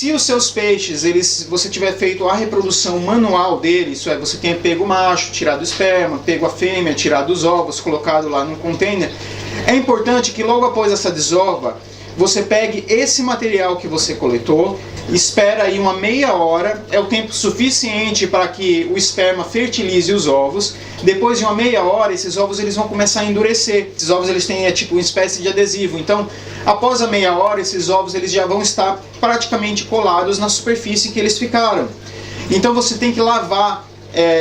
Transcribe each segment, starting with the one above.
Se os seus peixes, você tiver feito a reprodução manual deles, isso é, você tenha pego o macho, tirado o esperma, pego a fêmea, tirado os ovos, colocado lá no container, é importante que logo após essa desova, você pegue esse material que você coletou, espera aí uma meia hora, é o tempo suficiente para que o esperma fertilize os ovos. Depois de uma meia hora, esses ovos eles vão começar a endurecer. Esses ovos eles têm tipo uma espécie de adesivo. Então, após a meia hora, esses ovos eles já vão estar praticamente colados na superfície que eles ficaram. Então você tem que lavar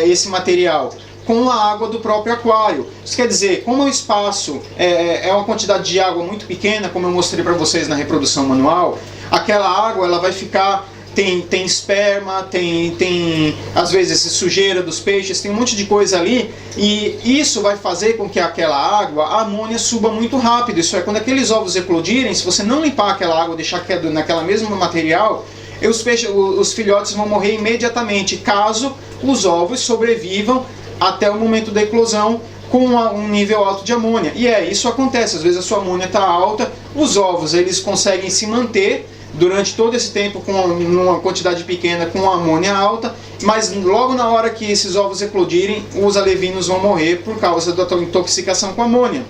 esse material com a água do próprio aquário. Isso quer dizer, como o espaço é uma quantidade de água muito pequena, como eu mostrei para vocês na reprodução manual, aquela água ela vai ficar, tem esperma, tem às vezes sujeira dos peixes, tem um monte de coisa ali, e isso vai fazer com que aquela água, a amônia suba muito rápido. Isso é, quando aqueles ovos eclodirem, se você não limpar aquela água, deixar naquela mesma material, os filhotes vão morrer imediatamente, caso os ovos sobrevivam até o momento da eclosão com um nível alto de amônia. E isso acontece, às vezes a sua amônia está alta, os ovos eles conseguem se manter durante todo esse tempo com uma quantidade pequena com a amônia alta, mas logo na hora que esses ovos eclodirem, os alevinos vão morrer por causa da intoxicação com amônia.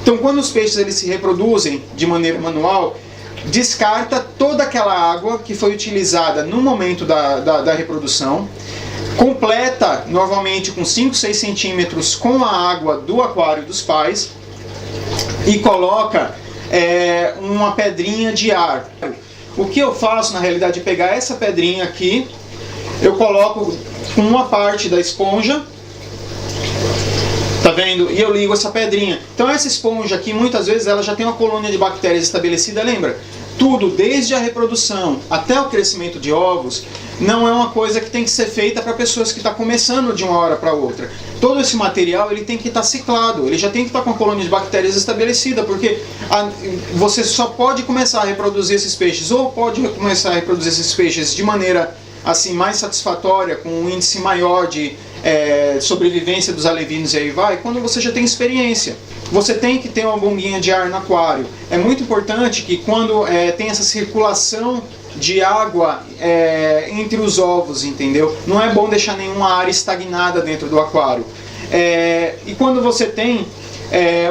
Então quando os peixes eles se reproduzem de maneira manual, descarta toda aquela água que foi utilizada no momento da reprodução, completa normalmente com 5, 6 centímetros com a água do aquário dos pais e coloca uma pedrinha de ar. O que eu faço na realidade é pegar essa pedrinha aqui, eu coloco com uma parte da esponja, tá vendo? E eu ligo essa pedrinha. Então essa esponja aqui muitas vezes ela já tem uma colônia de bactérias estabelecida, lembra? Tudo, desde a reprodução até o crescimento de ovos, não é uma coisa que tem que ser feita para pessoas que estão começando de uma hora para outra. Todo esse material ele tem que estar ciclado, ele já tem que estar com a colônia de bactérias estabelecida, porque você só pode começar a reproduzir esses peixes, ou pode começar a reproduzir esses peixes de maneira assim mais satisfatória, com um índice maior de sobrevivência dos alevinos e aí vai, quando você já tem experiência. Você tem que ter uma bombinha de ar no aquário. É muito importante que quando tem essa circulação de água entre os ovos, entendeu? Não é bom deixar nenhuma área estagnada dentro do aquário. E quando você tem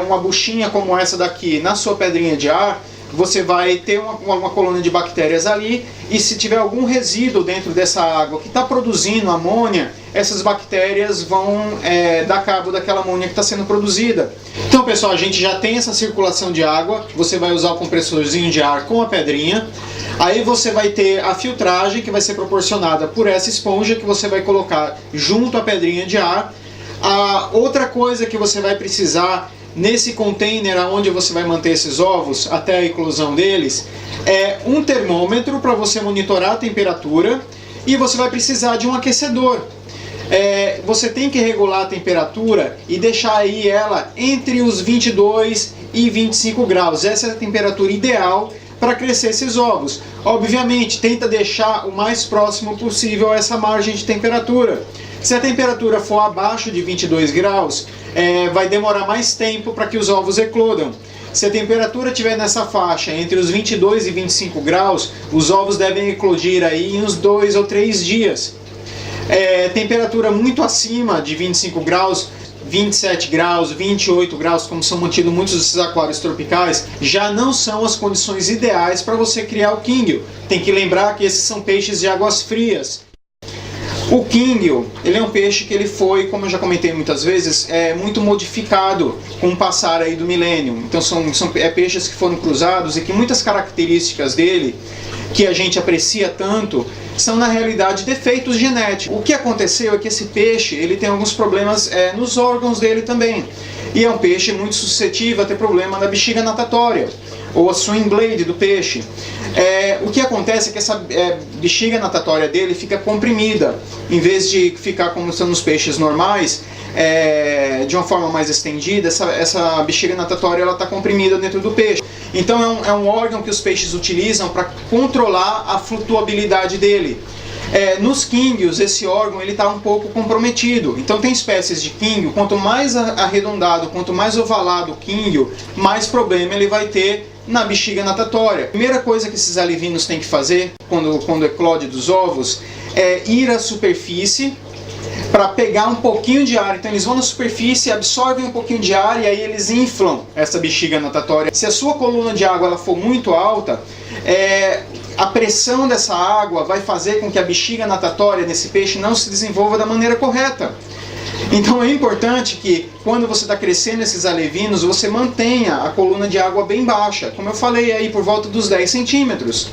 uma buchinha como essa daqui na sua pedrinha de ar, você vai ter uma colônia de bactérias ali, e se tiver algum resíduo dentro dessa água que está produzindo amônia, essas bactérias vão dar cabo daquela amônia que está sendo produzida. Então pessoal, a gente já tem essa circulação de água, você vai usar o compressorzinho de ar com a pedrinha, aí você vai ter a filtragem que vai ser proporcionada por essa esponja que você vai colocar junto à pedrinha de ar. A outra coisa que você vai precisar nesse container onde você vai manter esses ovos até a eclosão deles é um termômetro para você monitorar a temperatura, e você vai precisar de um aquecedor. Você tem que regular a temperatura e deixar aí ela entre os 22 e 25 graus. Essa é a temperatura ideal para crescer esses ovos. Obviamente, tenta deixar o mais próximo possível a essa margem de temperatura. Se a temperatura for abaixo de 22 graus, vai demorar mais tempo para que os ovos eclodam. Se a temperatura estiver nessa faixa, entre os 22 e 25 graus, os ovos devem eclodir aí em uns 2 ou 3 dias. Temperatura muito acima de 25 graus, 27 graus, 28 graus, como são mantidos muitos desses aquários tropicais, já não são as condições ideais para você criar o King. Tem que lembrar que esses são peixes de águas frias. O King, ele é um peixe que ele foi, como eu já comentei muitas vezes, muito modificado com o passar aí do milênio. Então são peixes que foram cruzados e que muitas características dele, que a gente aprecia tanto, são na realidade defeitos genéticos. O que aconteceu é que esse peixe ele tem alguns problemas nos órgãos dele também. E é um peixe muito suscetível a ter problema na bexiga natatória, ou a swim blade do peixe. O que acontece é que essa bexiga natatória dele fica comprimida, em vez de ficar como são nos peixes normais, de uma forma mais estendida. Essa bexiga natatória está comprimida dentro do peixe. Então é um órgão que os peixes utilizam para controlar a flutuabilidade dele. Nos Kingios, esse órgão está um pouco comprometido. Então tem espécies de Kingio, quanto mais arredondado, quanto mais ovalado o Kingio, mais problema ele vai ter na bexiga natatória. A primeira coisa que esses alevinos têm que fazer quando eclode dos ovos é ir à superfície para pegar um pouquinho de ar. Então eles vão na superfície, absorvem um pouquinho de ar e aí eles inflam essa bexiga natatória. Se a sua coluna de água ela for muito alta, a pressão dessa água vai fazer com que a bexiga natatória desse peixe não se desenvolva da maneira correta. Então é importante que quando você está crescendo esses alevinos, você mantenha a coluna de água bem baixa, como eu falei aí, por volta dos 10 centímetros.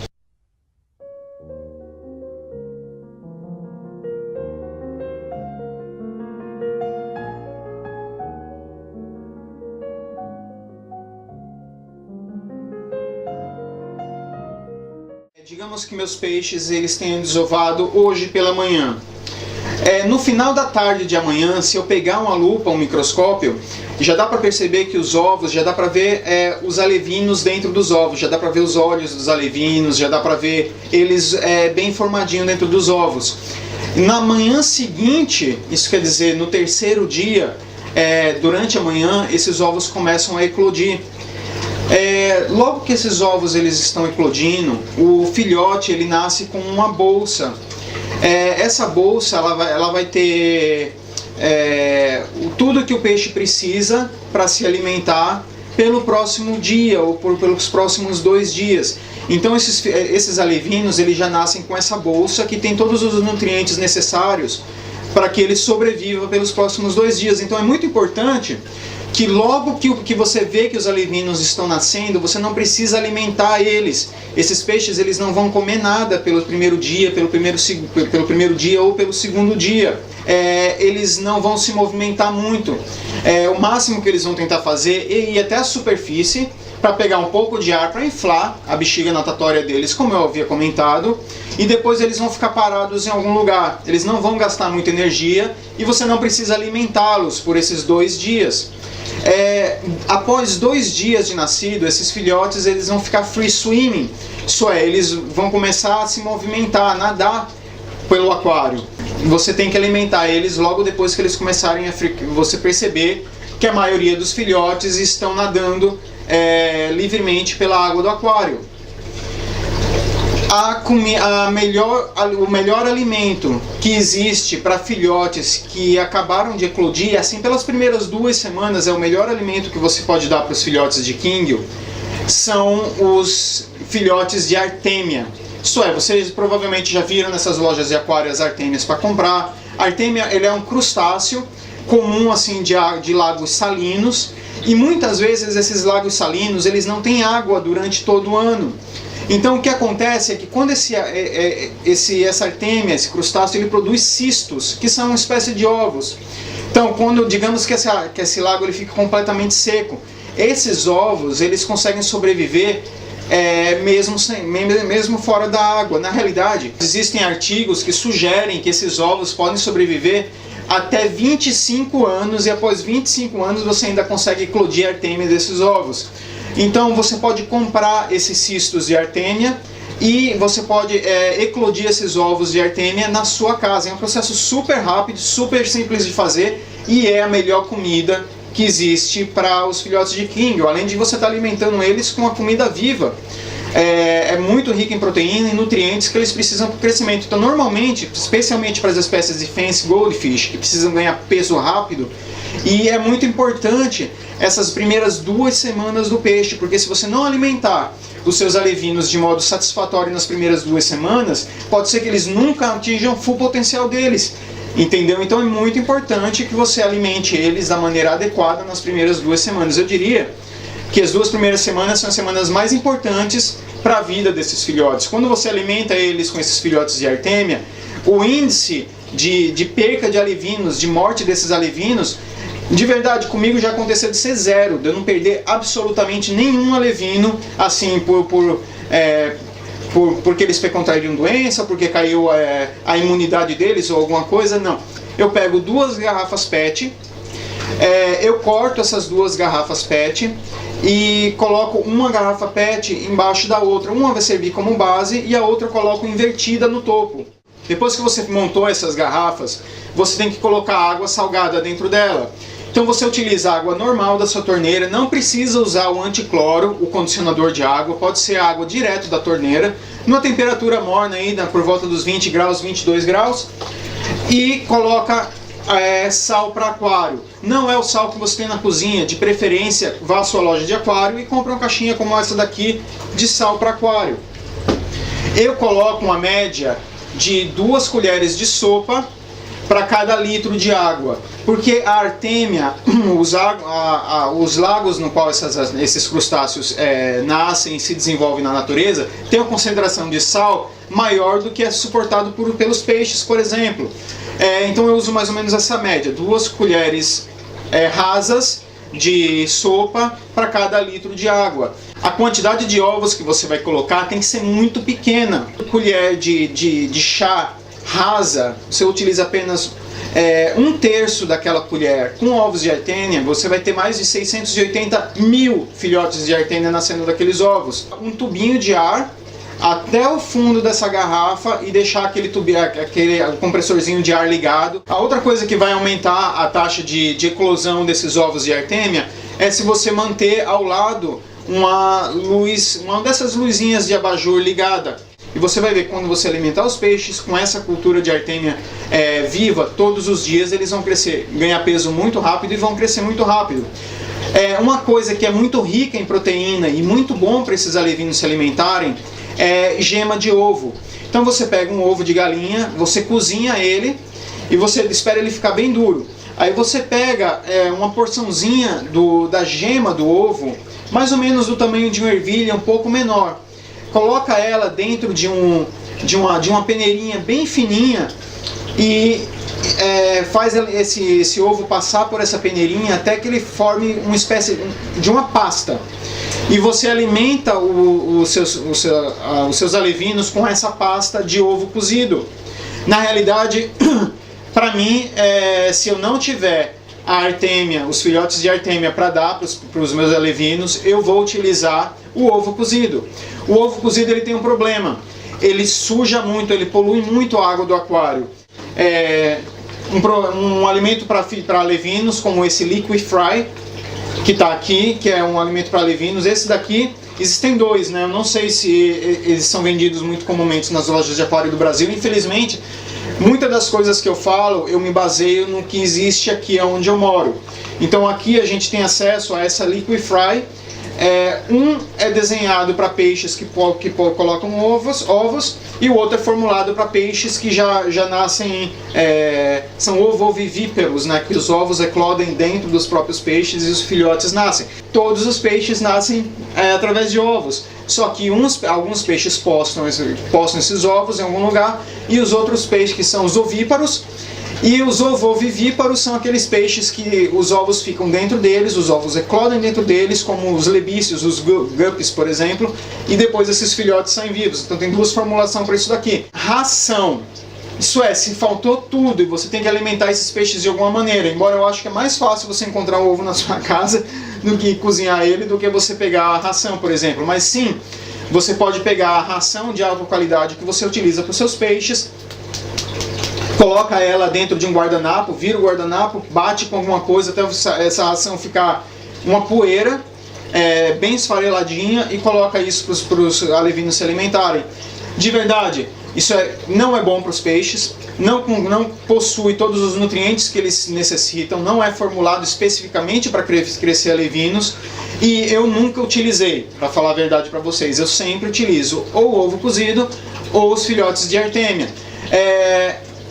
Digamos que meus peixes eles tenham desovado hoje pela manhã. No final da tarde de amanhã, se eu pegar uma lupa, um microscópio, já dá para perceber que os ovos, já dá para ver os alevinos dentro dos ovos, já dá para ver os olhos dos alevinos, já dá para ver eles bem formadinho dentro dos ovos. Na manhã seguinte, isso quer dizer no terceiro dia, durante a manhã, esses ovos começam a eclodir. Logo que esses ovos eles estão eclodindo, o filhote ele nasce com uma bolsa. Essa bolsa ela vai ter tudo que o peixe precisa para se alimentar pelo próximo dia ou pelos próximos 2 dias. Então esses alevinos eles já nascem com essa bolsa que tem todos os nutrientes necessários para que ele sobreviva pelos próximos 2 dias. Então é muito importante que logo que você vê que os alevinos estão nascendo, você não precisa alimentar eles. Esses peixes eles não vão comer nada pelo primeiro dia, pelo primeiro dia ou pelo segundo dia. Eles não vão se movimentar muito. O máximo que eles vão tentar fazer é ir até a superfície para pegar um pouco de ar para inflar a bexiga natatória deles, como eu havia comentado, e depois eles vão ficar parados em algum lugar. Eles não vão gastar muita energia e você não precisa alimentá-los por esses 2 dias. Após 2 dias de nascido, esses filhotes eles vão ficar free swimming, isso é, eles vão começar a se movimentar, a nadar pelo aquário. Você tem que alimentar eles logo depois que eles começarem você perceber que a maioria dos filhotes estão nadando livremente pela água do aquário. O melhor alimento que existe para filhotes que acabaram de eclodir, assim pelas primeiras 2 semanas, o melhor alimento que você pode dar para os filhotes de Kingill são os filhotes de artêmia. Isso é, vocês provavelmente já viram nessas lojas de aquário as artêmias para comprar. A artêmia ele é um crustáceo comum assim de lagos salinos, e muitas vezes esses lagos salinos eles não têm água durante todo o ano. Então o que acontece é que quando essa artêmia, esse crustáceo, ele produz cistos, que são uma espécie de ovos. Então quando digamos que esse lago ele fica completamente seco, esses ovos eles conseguem sobreviver mesmo fora da água. Na realidade, existem artigos que sugerem que esses ovos podem sobreviver até 25 anos, e após 25 anos você ainda consegue eclodir a artêmia desses ovos. Então você pode comprar esses cistos de artêmia e você pode eclodir esses ovos de artêmia na sua casa. É um processo super rápido, super simples de fazer e é a melhor comida que existe para os filhotes de Kingill, além de você estar alimentando eles com a comida viva. É muito rica em proteína e nutrientes que eles precisam para o crescimento. Então normalmente, especialmente para as espécies de Fancy Goldfish, que precisam ganhar peso rápido, e é muito importante essas primeiras 2 semanas do peixe, porque se você não alimentar os seus alevinos de modo satisfatório nas primeiras 2 semanas, pode ser que eles nunca atinjam o full potencial deles. Entendeu? Então é muito importante que você alimente eles da maneira adequada nas primeiras 2 semanas. Eu diria que as 2 primeiras semanas são as semanas mais importantes para a vida desses filhotes. Quando você alimenta eles com esses filhotes de artêmia, o índice de perca de alevinos, de morte desses alevinos, de verdade, comigo já aconteceu de ser 0, de eu não perder absolutamente nenhum alevino, assim, porque eles contraíram doença, porque caiu a imunidade deles ou alguma coisa, não. Eu pego 2 garrafas PET, eu corto essas 2 garrafas PET e coloco uma garrafa PET embaixo da outra. Uma vai servir como base e a outra eu coloco invertida no topo. Depois que você montou essas garrafas, você tem que colocar água salgada dentro dela. Então você utiliza a água normal da sua torneira, não precisa usar o anticloro, o condicionador de água, pode ser água direto da torneira, numa temperatura morna aí, por volta dos 20 graus, 22 graus, e coloca sal para aquário. Não é o sal que você tem na cozinha, de preferência vá à sua loja de aquário e compre uma caixinha como essa daqui de sal para aquário. Eu coloco uma média de 2 colheres de sopa para cada litro de água, porque a artêmia, os lagos no qual esses crustáceos nascem e se desenvolvem na natureza, tem uma concentração de sal maior do que é suportado pelos peixes, por exemplo. Então eu uso mais ou menos essa média, 2 colheres rasas de sopa para cada litro de água. A quantidade de ovos que você vai colocar tem que ser muito pequena. Colher de chá rasa, você utiliza apenas 1/3 daquela colher. Com ovos de artêmia, você vai ter mais de 680 mil filhotes de artêmia nascendo daqueles ovos. Um tubinho de ar até o fundo dessa garrafa e deixar aquele compressorzinho de ar ligado. A outra coisa que vai aumentar a taxa de eclosão desses ovos de artêmia é se você manter ao lado uma dessas luzinhas de abajur ligada. E você vai ver que quando você alimentar os peixes com essa cultura de artêmia viva, todos os dias eles vão crescer, ganhar peso muito rápido e vão crescer muito rápido. Uma coisa que é muito rica em proteína e muito bom para esses alevinos se alimentarem é gema de ovo. Então você pega um ovo de galinha, você cozinha ele e você espera ele ficar bem duro. Aí você pega uma porçãozinha da gema do ovo, mais ou menos do tamanho de uma ervilha, um pouco menor. Coloca ela dentro de uma peneirinha bem fininha e faz esse ovo passar por essa peneirinha até que ele forme uma espécie de uma pasta. E você alimenta os seus alevinos com essa pasta de ovo cozido. Na realidade, para mim, se eu não tiver a artêmia, os filhotes de artêmia para dar para os meus alevinos, eu vou utilizar o ovo cozido. O ovo cozido ele tem um problema, ele suja muito, ele polui muito a água do aquário. Um alimento para alevinos como esse Liquid Fry, que está aqui, que é um alimento para alevinos. Esse daqui, existem 2, né? Eu não sei se eles são vendidos muito comumente nas lojas de aquário do Brasil. Infelizmente, muitas das coisas que eu falo, eu me baseio no que existe aqui onde eu moro. Então aqui a gente tem acesso a essa Liquid Fry. Um é desenhado para peixes que colocam ovos e o outro é formulado para peixes que já nascem, são ovovivíparos, né, que os ovos eclodem dentro dos próprios peixes e os filhotes nascem. Todos os peixes nascem através de ovos, só que alguns peixes postam esses ovos em algum lugar e os outros peixes, que são os ovíparos, e os ovovivíparos são aqueles peixes que os ovos ficam dentro deles, os ovos eclodem dentro deles, como os lebíceos, os guppies, por exemplo, e depois esses filhotes saem vivos. Então tem 2 formulações para isso daqui. Ração. Isso se faltou tudo e você tem que alimentar esses peixes de alguma maneira, embora eu acho que é mais fácil você encontrar um ovo na sua casa do que cozinhar ele, do que você pegar a ração, por exemplo. Mas sim, você pode pegar a ração de alta qualidade que você utiliza para os seus peixes, coloca ela dentro de um guardanapo, vira o guardanapo, bate com alguma coisa até essa ração ficar uma poeira, bem esfareladinha, e coloca isso para os alevinos se alimentarem. De verdade, isso não é bom para os peixes, não possui todos os nutrientes que eles necessitam, não é formulado especificamente para crescer alevinos, e eu nunca utilizei, para falar a verdade para vocês. Eu sempre utilizo ou o ovo cozido ou os filhotes de artêmia.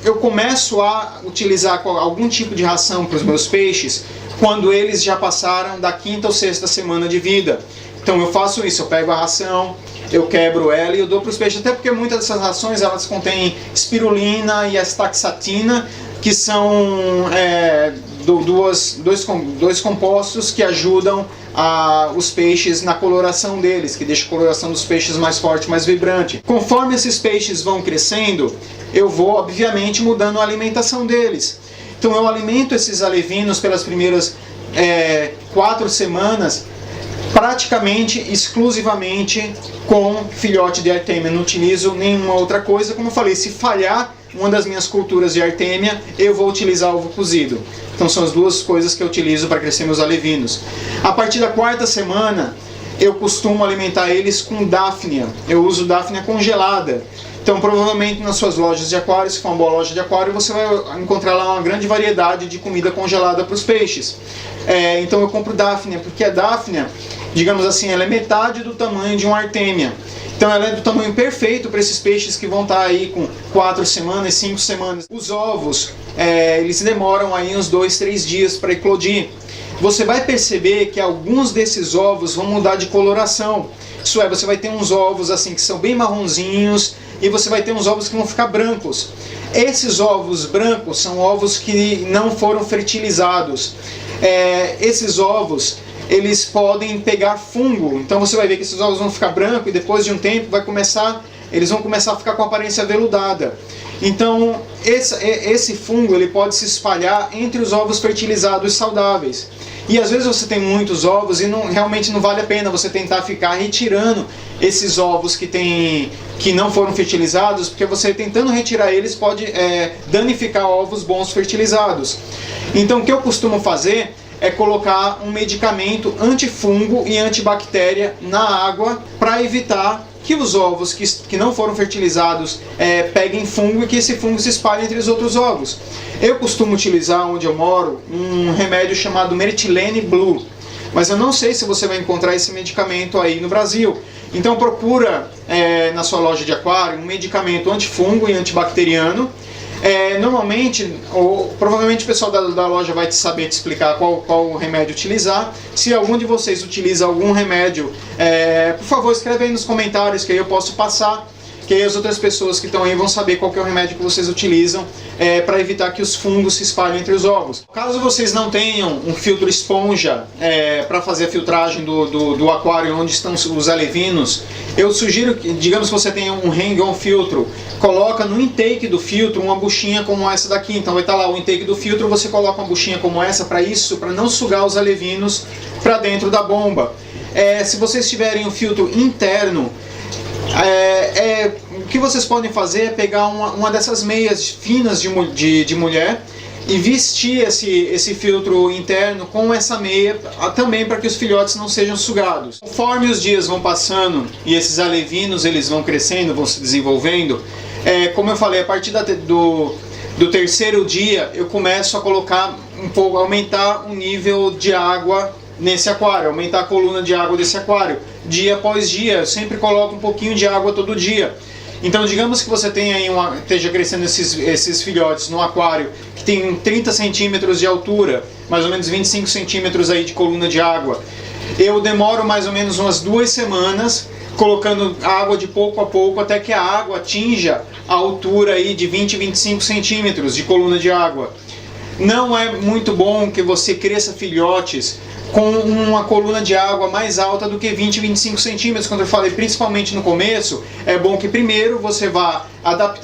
Eu começo a utilizar algum tipo de ração para os meus peixes quando eles já passaram da 5ª ou 6ª semana de vida. Então eu faço isso, eu pego a ração, eu quebro ela e eu dou para os peixes, até porque muitas dessas rações elas contêm espirulina e astaxantina, que são dois compostos que ajudam os peixes na coloração deles, que deixa a coloração dos peixes mais forte, mais vibrante. Conforme esses peixes vão crescendo, eu vou obviamente mudando a alimentação deles. Então eu alimento esses alevinos pelas primeiras 4 semanas praticamente exclusivamente com filhote de artêmia, não utilizo nenhuma outra coisa. Como eu falei, se falhar uma das minhas culturas de artêmia, eu vou utilizar ovo cozido. Então são as duas coisas que eu utilizo para crescer meus alevinos. A partir da 4ª semana, eu costumo alimentar eles com dáfnia. Eu uso dáfnia congelada. Então provavelmente nas suas lojas de aquário, se for uma boa loja de aquário, você vai encontrar lá uma grande variedade de comida congelada para os peixes. Então eu compro dáfnia, porque a dáfnia, digamos assim, ela é metade do tamanho de uma artêmia. Então ela é do tamanho perfeito para esses peixes que vão estar aí com 4 semanas, 5 semanas. Os ovos, eles demoram aí uns 2, 3 dias para eclodir. Você vai perceber que alguns desses ovos vão mudar de coloração. Isso é, você vai ter uns ovos assim que são bem marronzinhos e você vai ter uns ovos que vão ficar brancos. Esses ovos brancos são ovos que não foram fertilizados. Esses ovos, eles podem pegar fungo, então você vai ver que esses ovos vão ficar brancos e depois de um tempo eles vão começar a ficar com aparência aveludada. Então esse fungo ele pode se espalhar entre os ovos fertilizados saudáveis. E às vezes você tem muitos ovos e realmente não vale a pena você tentar ficar retirando esses ovos que não foram fertilizados, porque você tentando retirar eles pode danificar ovos bons fertilizados. Então o que eu costumo fazer é colocar um medicamento antifungo e antibactéria na água para evitar que os ovos que não foram fertilizados peguem fungo e que esse fungo se espalhe entre os outros ovos. Eu costumo utilizar, onde eu moro, um remédio chamado Merilene Blue, mas eu não sei se você vai encontrar esse medicamento aí no Brasil. Então procura na sua loja de aquário um medicamento antifungo e antibacteriano. Normalmente, ou provavelmente o pessoal da loja vai saber te explicar qual remédio utilizar. Se algum de vocês utiliza algum remédio, por favor escreve aí nos comentários que aí eu posso passar, que aí as outras pessoas que estão aí vão saber qual que é o remédio que vocês utilizam para evitar que os fungos se espalhem entre os ovos. Caso vocês não tenham um filtro esponja para fazer a filtragem do aquário onde estão os alevinos, eu sugiro que, digamos que você tenha um hang-on filtro, coloca no intake do filtro uma buchinha como essa daqui. Então vai estar lá o intake do filtro, você coloca uma buchinha como essa para não sugar os alevinos para dentro da bomba. Se vocês tiverem um filtro interno, o que vocês podem fazer é pegar uma dessas meias finas de mulher e vestir esse filtro interno com essa meia também para que os filhotes não sejam sugados. Conforme os dias vão passando e esses alevinos eles vão crescendo, vão se desenvolvendo, como eu falei, a partir do 3º dia eu começo a colocar aumentar o nível de água nesse aquário, aumentar a coluna de água desse aquário, dia após dia. Eu sempre coloco um pouquinho de água todo dia. Então digamos que você tenha aí esteja crescendo esses filhotes no aquário que tem 30 centímetros de altura, mais ou menos 25 centímetros aí de coluna de água. Eu demoro mais ou menos umas 2 semanas colocando água de pouco a pouco até que a água atinja a altura aí de 20, 25 centímetros de coluna de água. Não é muito bom que você cresça filhotes com uma coluna de água mais alta do que 20, 25 centímetros. Quando eu falei principalmente no começo, é bom que primeiro você vá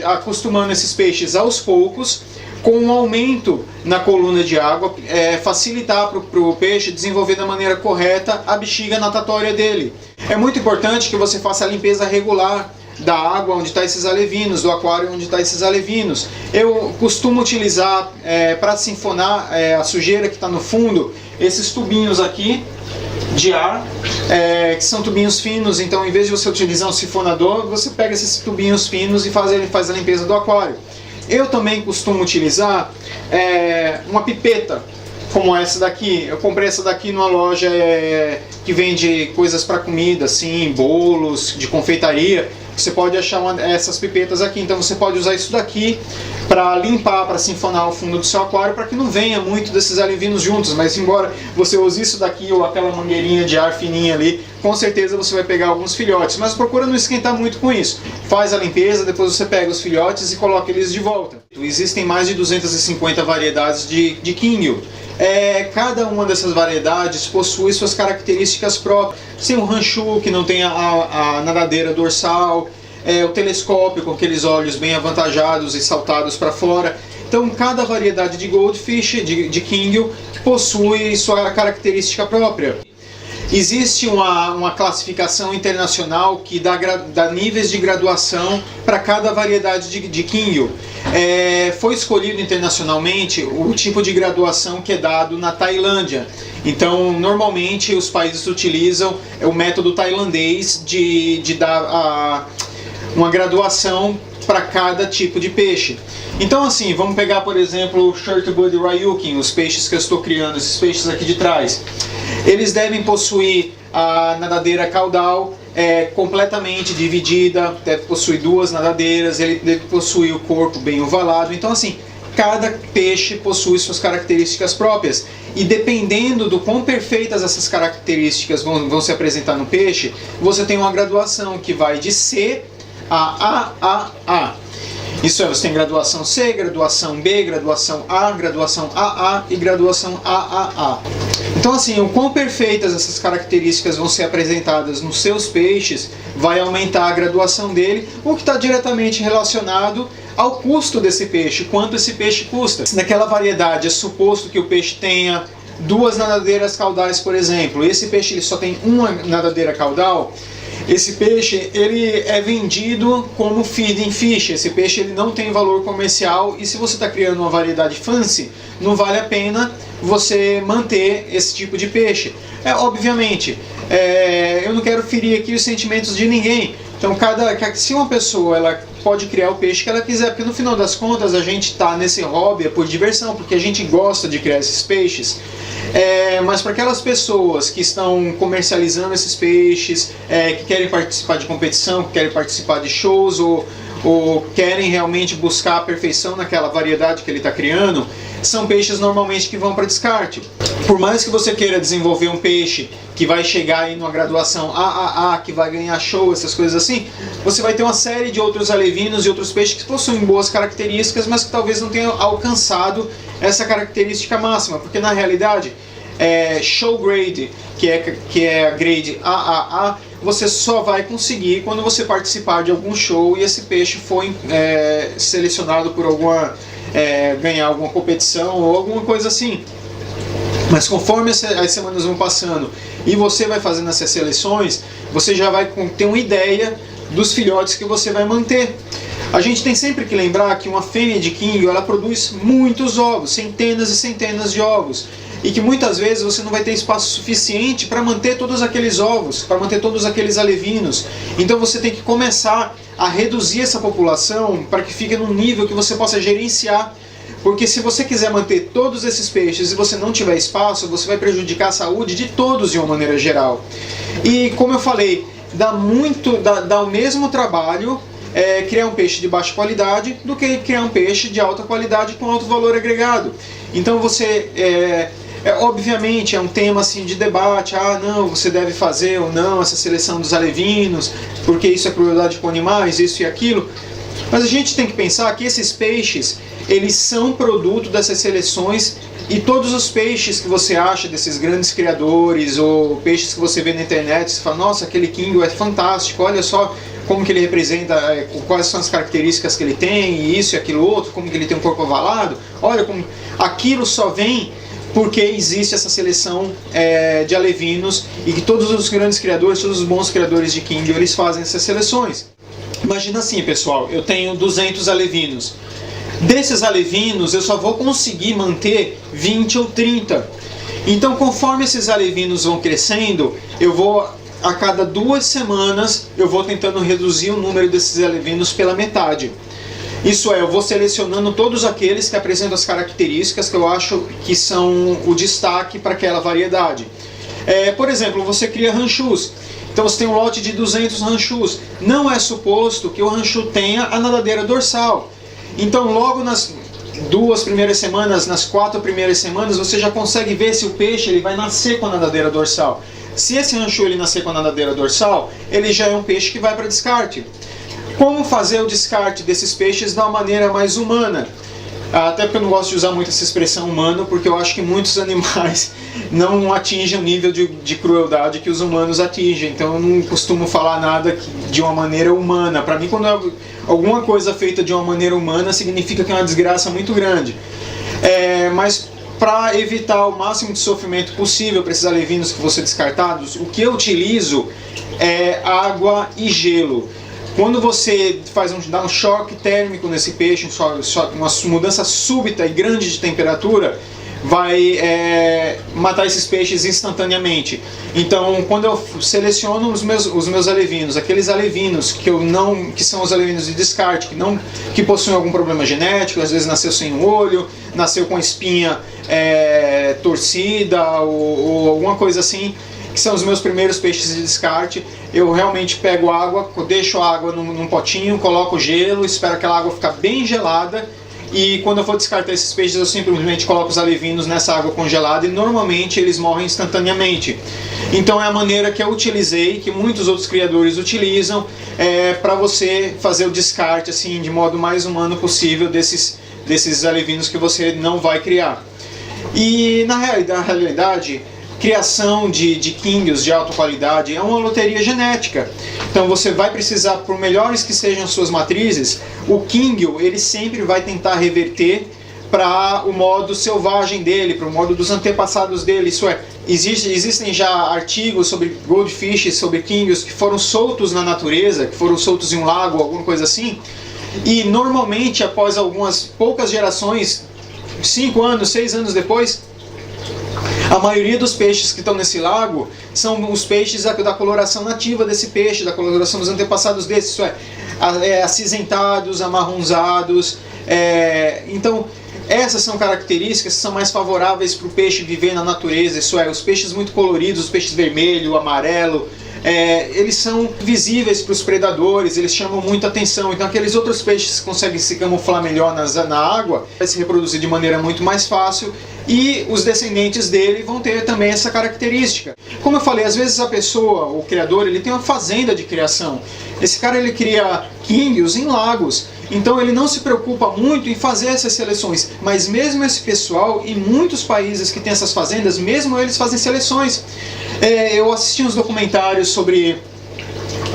acostumando esses peixes aos poucos, com um aumento na coluna de água, facilitar para o peixe desenvolver da maneira correta a bexiga natatória dele. É muito importante que você faça a limpeza regular da água onde está esses alevinos, do aquário onde está esses alevinos. Eu costumo utilizar, para sinfonar a sujeira que está no fundo, esses tubinhos aqui de ar, que são tubinhos finos. Então em vez de você utilizar um sifonador, você pega esses tubinhos finos e faz a limpeza do aquário. Eu também costumo utilizar uma pipeta como essa daqui. Eu comprei essa daqui numa loja que vende coisas para comida, assim, bolos de confeitaria. Você pode achar essas pipetas aqui. Então você pode usar isso daqui para limpar, para sinfonar o fundo do seu aquário, para que não venha muito desses alevinos juntos. Mas embora você use isso daqui ou aquela mangueirinha de ar fininha ali, com certeza você vai pegar alguns filhotes. Mas procura não esquentar muito com isso. Faz a limpeza, depois você pega os filhotes e coloca eles de volta. Existem mais de 250 variedades de Kingill. Cada uma dessas variedades possui suas características próprias. Tem o ranchu, que não tem a nadadeira dorsal, o telescópio com aqueles olhos bem avantajados e saltados para fora. Então cada variedade de Goldfish, de Kingill, possui sua característica própria. Existe uma classificação internacional que dá níveis de graduação para cada variedade de Kingyo. Foi escolhido internacionalmente o tipo de graduação que é dado na Tailândia. Então, normalmente, os países utilizam o método tailandês de dar uma graduação para cada tipo de peixe. Então, assim, vamos pegar, por exemplo, o Shortbud Ryukin, os peixes que eu estou criando, esses peixes aqui de trás. Eles devem possuir a nadadeira caudal completamente dividida, deve possuir 2 nadadeiras, ele deve possuir o corpo bem ovalado. Então, assim, cada peixe possui suas características próprias. E dependendo do quão perfeitas essas características vão se apresentar no peixe, você tem uma graduação que vai de C a A. Isso é, você tem graduação C, graduação B, graduação A, graduação AA e graduação AAA. Então, assim, o quão perfeitas essas características vão ser apresentadas nos seus peixes vai aumentar a graduação dele, o que está diretamente relacionado ao custo desse peixe, quanto esse peixe custa. Naquela variedade é suposto que o peixe tenha 2 nadadeiras caudais, por exemplo. Esse peixe ele só tem uma nadadeira caudal. Esse peixe ele é vendido como feeding fish. Esse peixe ele não tem valor comercial, e se você está criando uma variedade fancy, não vale a pena você manter esse tipo de peixe. Obviamente, eu não quero ferir aqui os sentimentos de ninguém. Então, se uma pessoa ela pode criar o peixe que ela quiser, porque no final das contas a gente está nesse hobby por diversão, porque a gente gosta de criar esses peixes. Mas para aquelas pessoas que estão comercializando esses peixes, que querem participar de competição, que querem participar de shows, ou querem realmente buscar a perfeição naquela variedade que ele está criando, são peixes normalmente que vão para descarte. Por mais que você queira desenvolver um peixe que vai chegar aí numa graduação AAA, que vai ganhar show, essas coisas assim, você vai ter uma série de outros alevinos e outros peixes que possuem boas características, mas que talvez não tenham alcançado essa característica máxima, porque na realidade, show grade, que é a grade AAA, você só vai conseguir quando você participar de algum show e esse peixe foi selecionado por ganhar alguma competição ou alguma coisa assim. Mas conforme as semanas vão passando e você vai fazendo essas seleções, você já vai ter uma ideia dos filhotes que você vai manter. A gente tem sempre que lembrar que uma fêmea de Kingyo ela produz muitos ovos, centenas e centenas de ovos, e que muitas vezes você não vai ter espaço suficiente para manter todos aqueles ovos, para manter todos aqueles alevinos. Então você tem que começar a reduzir essa população para que fique num nível que você possa gerenciar. Porque se você quiser manter todos esses peixes e você não tiver espaço, você vai prejudicar a saúde de todos de uma maneira geral. E como eu falei, dá o mesmo trabalho criar um peixe de baixa qualidade do que criar um peixe de alta qualidade com alto valor agregado. Então você... obviamente é um tema assim de debate, não, você deve fazer ou não essa seleção dos alevinos, porque isso é crueldade com animais, isso e aquilo. Mas a gente tem que pensar que esses peixes, eles são produto dessas seleções, e todos os peixes que você acha desses grandes criadores, ou peixes que você vê na internet, você fala, nossa, aquele Kingyo é fantástico, olha só como que ele representa, quais são as características que ele tem, e isso e aquilo outro, como que ele tem um corpo ovalado, olha como... Aquilo só vem porque existe essa seleção de alevinos, e que todos os grandes criadores, todos os bons criadores de Kingyo, eles fazem essas seleções. Imagina assim, pessoal, eu tenho 200 alevinos. Desses alevinos, eu só vou conseguir manter 20 ou 30. Então, conforme esses alevinos vão crescendo, eu vou, a cada 2 semanas, eu vou tentando reduzir o número desses alevinos pela metade. Isso é, eu vou selecionando todos aqueles que apresentam as características que eu acho que são o destaque para aquela variedade. Por exemplo, você cria ranchus. Então você tem um lote de 200 ranchus. Não é suposto que o ranchu tenha a nadadeira dorsal. Então logo nas 2 primeiras semanas, nas 4 primeiras semanas, você já consegue ver se o peixe ele vai nascer com a nadadeira dorsal. Se esse ranchu ele nascer com a nadadeira dorsal, ele já é um peixe que vai para descarte. Como fazer o descarte desses peixes de uma maneira mais humana? Até porque eu não gosto de usar muito essa expressão humano, porque eu acho que muitos animais não atingem o nível de crueldade que os humanos atingem. Então eu não costumo falar nada de uma maneira humana. Para mim, quando é alguma coisa feita de uma maneira humana, significa que é uma desgraça muito grande. Mas para evitar o máximo de sofrimento possível para esses alevinos que vão ser descartados, o que eu utilizo é água e gelo. Quando você dá um choque térmico nesse peixe, uma mudança súbita e grande de temperatura, vai matar esses peixes instantaneamente. Então, quando eu seleciono os meus alevinos, aqueles alevinos que são os alevinos de descarte, que possuem algum problema genético, às vezes nasceu sem um olho, nasceu com a espinha torcida ou alguma coisa assim, que são os meus primeiros peixes de descarte, eu realmente pego água, deixo a água num potinho, coloco gelo, espero aquela água ficar bem gelada. E quando eu for descartar esses peixes, eu simplesmente coloco os alevinos nessa água congelada e normalmente eles morrem instantaneamente. Então é a maneira que eu utilizei, que muitos outros criadores utilizam, para você fazer o descarte assim, de modo mais humano possível desses alevinos que você não vai criar. E na realidade, criação de kingios de alta qualidade é uma loteria genética. Então você vai precisar, por melhores que sejam suas matrizes, o kingio ele sempre vai tentar reverter para o modo selvagem dele, para o modo dos antepassados dele. Isso é, existem já artigos sobre goldfish, sobre kingios que foram soltos na natureza, que foram soltos em um lago, alguma coisa assim, e normalmente após algumas poucas gerações, 5 anos, 6 anos depois, a maioria dos peixes que estão nesse lago são os peixes da coloração nativa desse peixe, da coloração dos antepassados desse, isso é, acinzentados, amarronzados. Então, essas são características que são mais favoráveis para o peixe viver na natureza, isso é, os peixes muito coloridos, os peixes vermelho, amarelo, eles são visíveis para os predadores, eles chamam muita atenção. Então aqueles outros peixes que conseguem se camuflar melhor na água, vai se reproduzir de maneira muito mais fácil, e os descendentes dele vão ter também essa característica. Como eu falei, às vezes a pessoa, o criador, ele tem uma fazenda de criação. Esse cara ele cria kingios em lagos, então ele não se preocupa muito em fazer essas seleções, mas mesmo esse pessoal, em muitos países que tem essas fazendas, mesmo eles fazem seleções. Eu assisti uns documentários sobre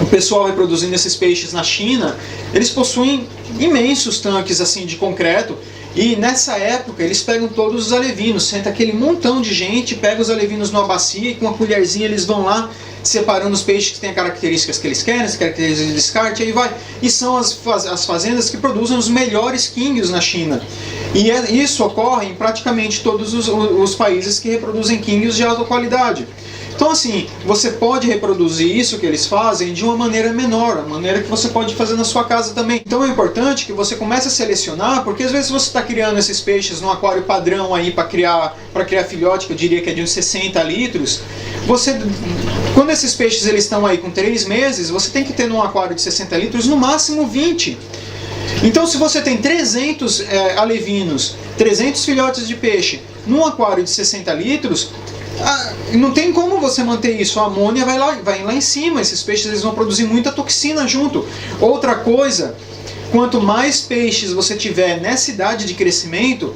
o pessoal reproduzindo esses peixes na China. Eles possuem imensos tanques assim de concreto, e nessa época eles pegam todos os alevinos, senta aquele montão de gente, pega os alevinos numa bacia e com uma colherzinha eles vão lá separando os peixes que têm as características que eles querem, as características de descarte, aí vai. E são as fazendas que produzem os melhores kingios na China. E isso ocorre em praticamente todos os países que reproduzem kingios de alta qualidade. Então assim, você pode reproduzir isso que eles fazem de uma maneira menor, uma maneira que você pode fazer na sua casa também. Então é importante que você comece a selecionar, porque às vezes você está criando esses peixes num aquário padrão aí para criar filhote, que eu diria que é de uns 60 litros, quando esses peixes eles estão aí com 3 meses, você tem que ter num aquário de 60 litros no máximo 20. Então se você tem 300 alevinos, 300 filhotes de peixe num aquário de 60 litros, não tem como você manter isso, a amônia vai lá em cima, esses peixes eles vão produzir muita toxina junto. Outra coisa, quanto mais peixes você tiver nessa idade de crescimento,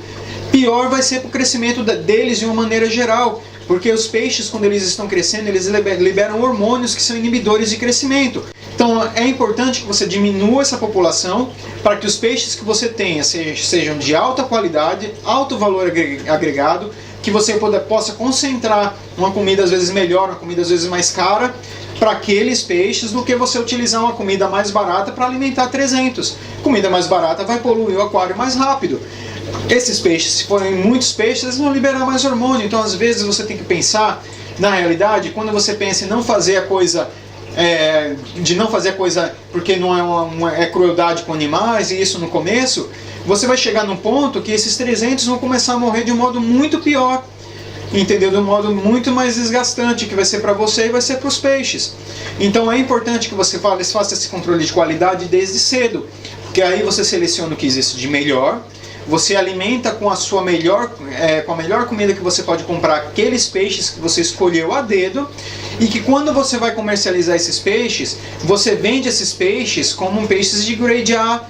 pior vai ser para o crescimento deles de uma maneira geral. Porque os peixes, quando eles estão crescendo, eles liberam hormônios que são inibidores de crescimento. Então é importante que você diminua essa população para que os peixes que você tenha sejam de alta qualidade, alto valor agregado, que você possa concentrar uma comida às vezes melhor, uma comida às vezes mais cara, para aqueles peixes, do que você utilizar uma comida mais barata para alimentar 300. Comida mais barata vai poluir o aquário mais rápido. Esses peixes, se forem muitos peixes, eles vão liberar mais hormônio. Então às vezes você tem que pensar, na realidade, quando você pensa em não fazer a coisa, porque não é crueldade com animais, e isso no começo, você vai chegar num ponto que esses 300 vão começar a morrer de um modo muito pior, entendeu? De um modo muito mais desgastante, que vai ser para você e vai ser para os peixes. Então é importante que você faça esse controle de qualidade desde cedo, porque aí você seleciona o que existe de melhor, você alimenta com a melhor comida que você pode comprar aqueles peixes que você escolheu a dedo, e que quando você vai comercializar esses peixes, você vende esses peixes como peixes de grade A,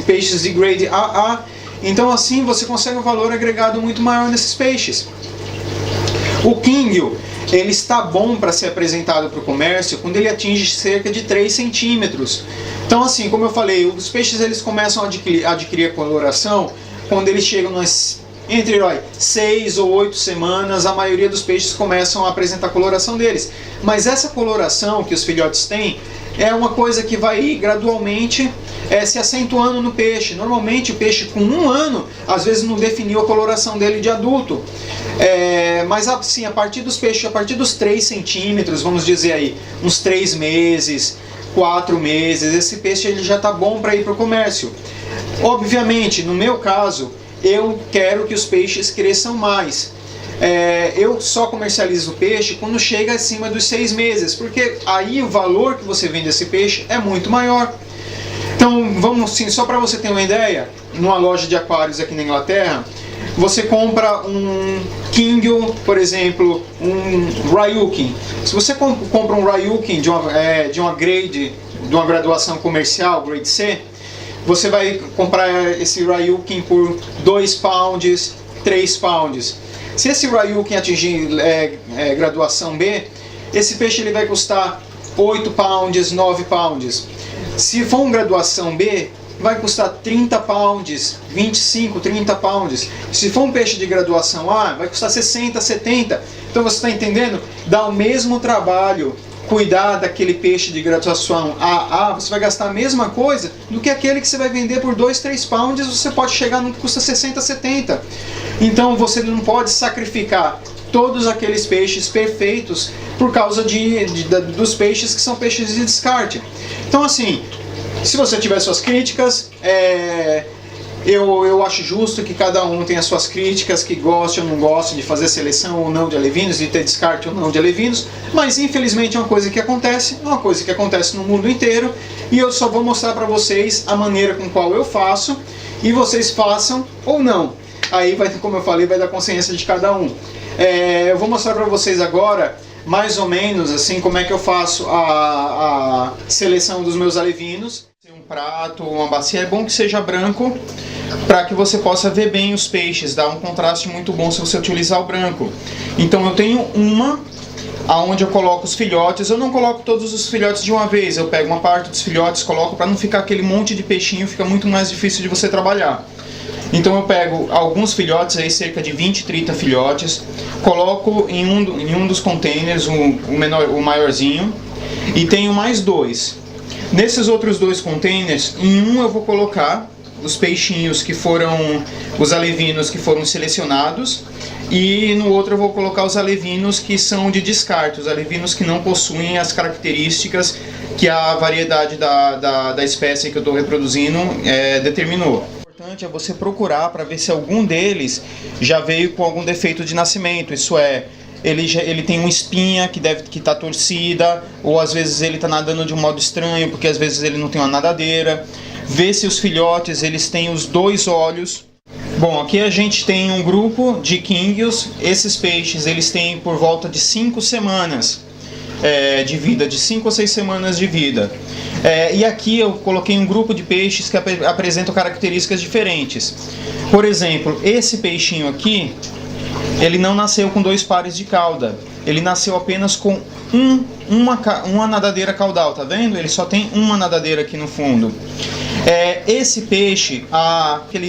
peixes de grade AA. Então assim você consegue um valor agregado muito maior nesses peixes. O kingio, ele está bom para ser apresentado para o comércio quando ele atinge cerca de 3 centímetros. Então assim, como eu falei, os peixes eles começam a adquirir a coloração quando eles chegam nas entre 6 ou 8 semanas, a maioria dos peixes começam a apresentar a coloração deles. Mas essa coloração que os filhotes têm é uma coisa que vai ir gradualmente se acentuando no peixe. Normalmente o peixe com 1 ano, às vezes não definiu a coloração dele de adulto. Mas assim, a partir dos peixes, a partir dos 3 centímetros, vamos dizer aí, uns 3 meses, 4 meses, esse peixe ele já está bom para ir para o comércio. Obviamente, no meu caso, eu quero que os peixes cresçam mais. Eu só comercializo o peixe quando chega acima dos 6 meses, porque aí o valor que você vende esse peixe é muito maior. Então, vamos assim, só para você ter uma ideia, numa loja de aquários aqui na Inglaterra, você compra um Kingill, por exemplo, um Ryukin. Se você compra um Ryukin de uma grade, de uma graduação comercial, grade C, você vai comprar esse Ryukin por 2 pounds, 3 pounds. Se esse Ryukin atingir graduação B, esse peixe ele vai custar 8 pounds, 9 pounds. Se for uma graduação B, vai custar 30 pounds, 25, 30 pounds. Se for um peixe de graduação A, vai custar 60, 70. Então você está entendendo? Dá o mesmo trabalho cuidar daquele peixe de graduação AA, você vai gastar a mesma coisa do que aquele que você vai vender por 2, 3 pounds, você pode chegar no que custa 60, 70. Então você não pode sacrificar todos aqueles peixes perfeitos por causa dos peixes que são peixes de descarte. Então assim, se você tiver suas críticas, eu acho justo que cada um tenha suas críticas, que goste ou não goste de fazer seleção ou não de alevinos, de ter descarte ou não de alevinos, mas infelizmente é uma coisa que acontece no mundo inteiro, e eu só vou mostrar para vocês a maneira com qual eu faço, e vocês façam ou não. Aí vai, como eu falei, vai dar consciência de cada um. Eu vou mostrar para vocês agora, mais ou menos assim, como é que eu faço a seleção dos meus alevinos. Um prato, uma bacia, é bom que seja branco para que você possa ver bem os peixes, dá um contraste muito bom se você utilizar o branco. Então eu tenho uma aonde eu coloco os filhotes. Eu não coloco todos os filhotes de uma vez, eu pego uma parte dos filhotes, coloco para não ficar aquele monte de peixinho, fica muito mais difícil de você trabalhar. Então eu pego alguns filhotes, aí cerca de 20, 30 filhotes, coloco em um dos containers, o maiorzinho, e tenho mais 2. Nesses outros 2 containers, em um eu vou colocar os peixinhos que foram, os alevinos que foram selecionados, e no outro eu vou colocar os alevinos que são de descarte, os alevinos que não possuem as características que a variedade da espécie que eu estou reproduzindo determinou. O importante é você procurar para ver se algum deles já veio com algum defeito de nascimento, isso é, ele tem uma espinha que está torcida, ou às vezes ele está nadando de um modo estranho, porque às vezes ele não tem uma nadadeira. Ver se os filhotes eles têm os 2 olhos. Bom, aqui a gente tem um grupo de Kingills. Esses peixes eles têm por volta de 5 semanas de vida, de 5 ou 6 semanas de vida. E aqui eu coloquei um grupo de peixes que apresentam características diferentes. Por exemplo, esse peixinho aqui, ele não nasceu com 2 pares de cauda, ele nasceu apenas com uma nadadeira caudal, tá vendo? Ele só tem uma nadadeira aqui no fundo. Esse peixe,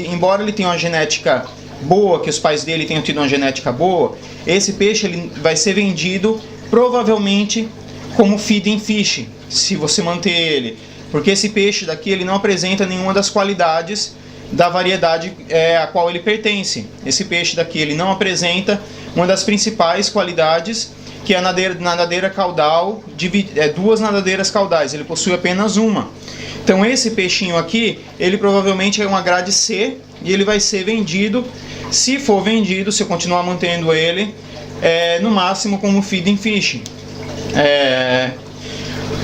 embora ele tenha uma genética boa, que os pais dele tenham tido uma genética boa, esse peixe ele vai ser vendido provavelmente como feeding fish, se você manter ele, porque esse peixe daqui ele não apresenta nenhuma das qualidades da variedade a qual ele pertence. Esse peixe daqui ele não apresenta uma das principais qualidades, que é a nadadeira caudal, 2 nadadeiras caudais, ele possui apenas uma. Então esse peixinho aqui, ele provavelmente é uma grade C, e ele vai ser vendido, se for vendido, se eu continuar mantendo ele, no máximo como feeding fish.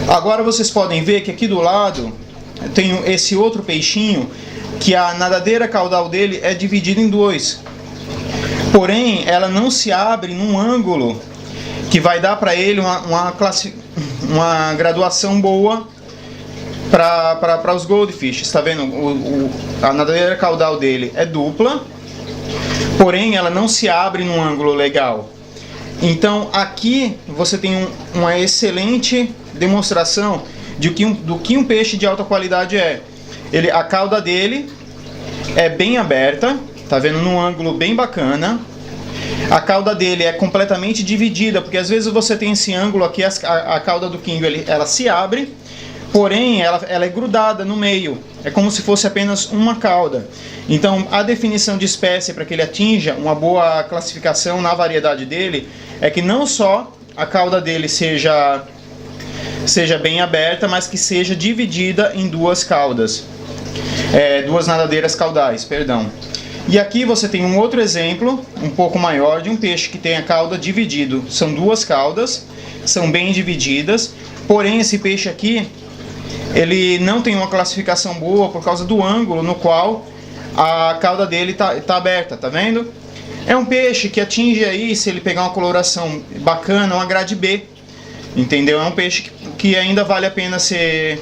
Agora vocês podem ver que aqui do lado tem esse outro peixinho, que a nadadeira caudal dele é dividida em 2. Porém, ela não se abre num ângulo que vai dar para ele uma graduação boa para os goldfish. Está vendo? A nadadeira caudal dele é dupla, porém ela não se abre num ângulo legal. Então aqui você tem uma excelente demonstração do que um peixe de alta qualidade é. A cauda dele é bem aberta, tá vendo? Num ângulo bem bacana. A cauda dele é completamente dividida, porque às vezes você tem esse ângulo aqui, a cauda do Kingyo ela se abre, porém ela é grudada no meio, é como se fosse apenas uma cauda. Então a definição de espécie para que ele atinja uma boa classificação na variedade dele é que não só a cauda dele seja bem aberta, mas que seja dividida em duas caudas, duas nadadeiras caudais, perdão. E aqui você tem um outro exemplo, um pouco maior, de um peixe que tem a cauda dividido. São duas caudas, são bem divididas, porém esse peixe aqui, ele não tem uma classificação boa por causa do ângulo no qual a cauda dele tá aberta, tá vendo? É um peixe que atinge aí, se ele pegar uma coloração bacana, uma grade B, entendeu? É um peixe que ainda vale a pena ser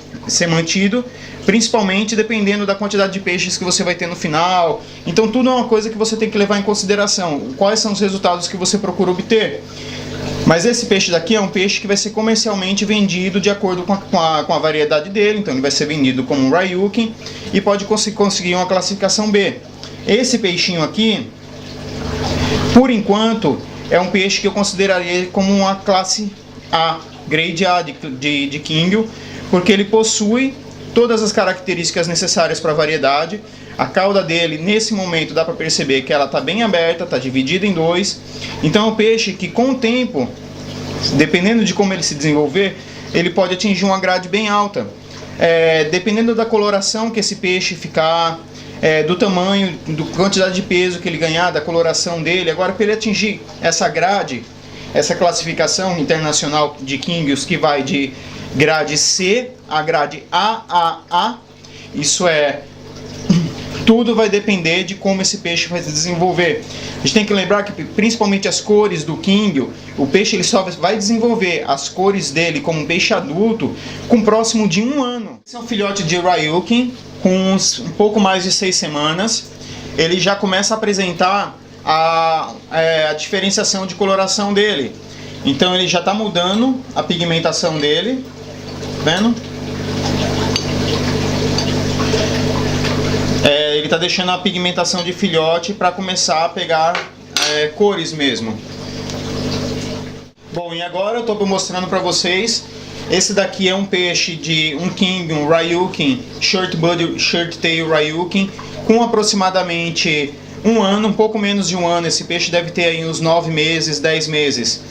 mantido, principalmente dependendo da quantidade de peixes que você vai ter no final. Então tudo é uma coisa que você tem que levar em consideração. Quais são os resultados que você procura obter? Mas esse peixe daqui é um peixe que vai ser comercialmente vendido de acordo com a variedade dele. Então ele vai ser vendido como um Ryukin e pode conseguir uma classificação B. Esse peixinho aqui, por enquanto, é um peixe que eu consideraria como uma classe A, grade A de Kingyo, porque ele possui todas as características necessárias para a variedade. A cauda dele, nesse momento, dá para perceber que ela está bem aberta, está dividida em dois. Então é um peixe que, com o tempo, dependendo de como ele se desenvolver, ele pode atingir uma grade bem alta. Dependendo da coloração que esse peixe ficar, do tamanho, da quantidade de peso que ele ganhar, da coloração dele. Agora, para ele atingir essa grade, essa classificação internacional de Kingyos, que vai de grade C a grade AAA, isso tudo vai depender de como esse peixe vai se desenvolver. A gente tem que lembrar que principalmente as cores do Kingyo, o peixe ele só vai desenvolver as cores dele como um peixe adulto com próximo de 1 ano. Esse é um filhote de Ryukin com um pouco mais de 6 semanas. Ele já começa a apresentar a diferenciação de coloração dele. Então ele já está mudando a pigmentação dele, tá vendo? Ele está deixando a pigmentação de filhote para começar a pegar cores mesmo. Bom, e agora eu estou mostrando para vocês. Esse daqui é um peixe de um Kingyo, um Ryukin, Short Tail Ryukin, com aproximadamente 1 ano, um pouco menos de 1 ano. Esse peixe deve ter aí uns 9 meses, 10 meses.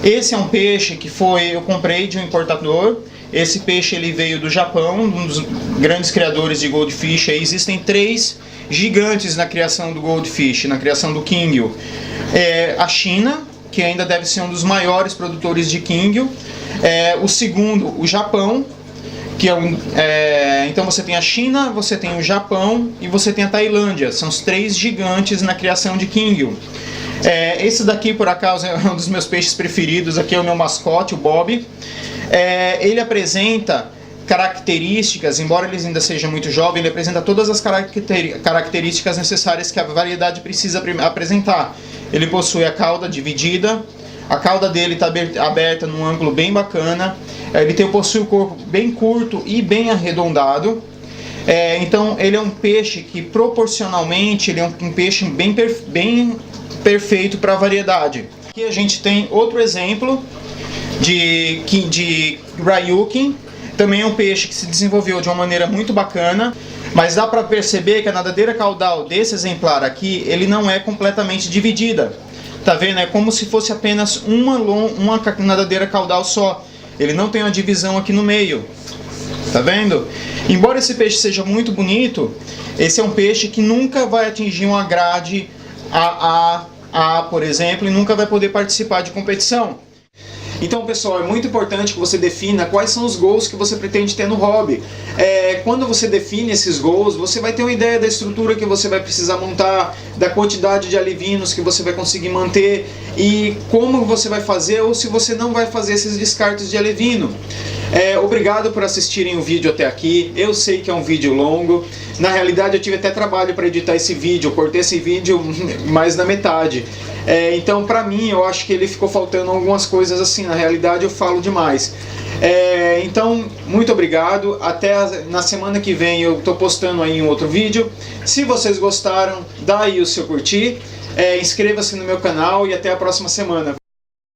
Esse é um peixe que eu comprei de um importador. Esse peixe ele veio do Japão, um dos grandes criadores de Goldfish. Aí existem 3 gigantes na criação do Goldfish, na criação do Kingyo. A China, que ainda deve ser um dos maiores produtores de Kingyo. O segundo, o Japão, que então você tem a China, você tem o Japão e você tem a Tailândia. São os 3 gigantes na criação de Kingyo. Esse daqui, por acaso, é um dos meus peixes preferidos. Aqui é o meu mascote, o Bob. Ele apresenta características, embora ele ainda seja muito jovem, ele apresenta todas as características necessárias que a variedade precisa apresentar. Ele possui a cauda dividida, a cauda dele está aberta num ângulo bem bacana, ele possui o corpo bem curto e bem arredondado. Então ele é um peixe que proporcionalmente ele é um peixe bem perfeito para a variedade. Aqui a gente tem outro exemplo de Ryukin. Também é um peixe que se desenvolveu de uma maneira muito bacana, mas dá para perceber que a nadadeira caudal desse exemplar aqui, ele não é completamente dividida. Tá vendo? É como se fosse apenas uma nadadeira caudal só. Ele não tem uma divisão aqui no meio. Tá vendo? Embora esse peixe seja muito bonito, esse é um peixe que nunca vai atingir uma grade AA, por exemplo, e nunca vai poder participar de competição. Então, pessoal, é muito importante que você defina quais são os goals que você pretende ter no hobby. Quando você define esses goals, você vai ter uma ideia da estrutura que você vai precisar montar, da quantidade de alevinos que você vai conseguir manter e como você vai fazer ou se você não vai fazer esses descartes de alevino. Obrigado por assistirem o vídeo até aqui. Eu sei que é um vídeo longo. Na realidade, eu tive até trabalho para editar esse vídeo. Eu cortei esse vídeo mais na metade. Então, pra mim, eu acho que ele ficou faltando algumas coisas assim. Na realidade, eu falo demais. Então, muito obrigado. Até na semana que vem eu estou postando aí um outro vídeo. Se vocês gostaram, dá aí o seu curtir. Inscreva-se no meu canal e até a próxima semana.